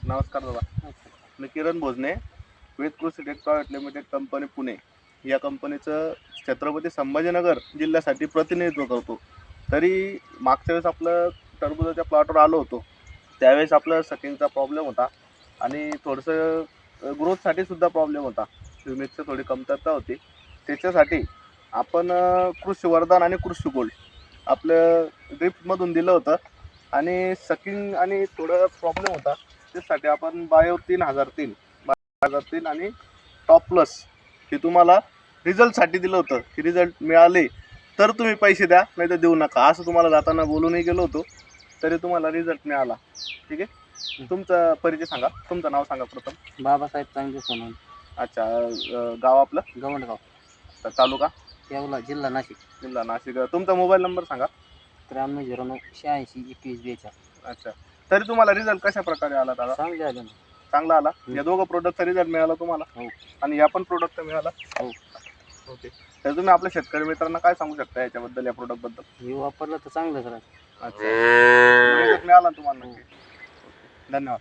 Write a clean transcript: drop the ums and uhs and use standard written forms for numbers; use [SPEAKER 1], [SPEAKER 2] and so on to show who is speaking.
[SPEAKER 1] नमस्कार दादा. मी किरण Bhojane, Ved Krushi tech private limited company Pune या कंपनीचं छत्रपती संभाजीनगर जिल्ह्यासाठी प्रतिनिधित्व करतो. तरी मागच्या वेळेस आपलं टरबूजाच्या प्लॉटवर आलो होतो, त्यावेळेस आपलं सकिंगचा प्रॉब्लेम होता आणि थोडंसं ग्रोथसाठी सुद्धा प्रॉब्लेम होता. ह्युमिकची थोडी कमतरता होती. त्याच्यासाठी आपण कृषी वरदान आणि कृषी गोल्ड आपलं ड्रिपमधून दिलं होतं आणि सकिंग आणि थोडं प्रॉब्लेम होता. त्यासाठी आपण बायो 3003 आणि टॉप प्लस हे तुम्हाला रिझल्टसाठी दिलं होतं की रिझल्ट मिळाले तर तुम्ही पैसे द्या, नाही तर देऊ नका, असं तुम्हाला जाताना बोलूनही गेलो होतो. तरी तुम्हाला रिझल्ट मिळाला. ठीक आहे. तुमचा परिचय सांगा, तुमचं नाव सांगा प्रथम.
[SPEAKER 2] बाबासाहेब चांगले सोनवणे.
[SPEAKER 1] अच्छा. गाव आपलं
[SPEAKER 2] गवंडगाव,
[SPEAKER 1] तालुका
[SPEAKER 2] येवला, जिल्हा नाशिक.
[SPEAKER 1] जिल्हा नाशिक. तुमचा मोबाईल नंबर सांगा.
[SPEAKER 2] 9309 86 21 42.
[SPEAKER 1] अच्छा. तरी तुम्हाला रिझल्ट कशा प्रकारे आला दादा?
[SPEAKER 2] चांगले आले ना.
[SPEAKER 1] चांगला आला. या दोघं प्रोडक्टचा रिझल्ट मिळाला तुम्हाला?
[SPEAKER 2] हो.
[SPEAKER 1] आणि या पण प्रोडक्टचा मिळाला?
[SPEAKER 2] हो.
[SPEAKER 1] ओके. तर तुम्ही आपल्या शेतकरी मित्रांना काय सांगू शकता याच्याबद्दल, या प्रोडक्ट बद्दल?
[SPEAKER 2] हे वापरलं तर चांगलंच राहतं.
[SPEAKER 1] अच्छा. रिझल्ट मिळाला तुम्हाला? धन्यवाद.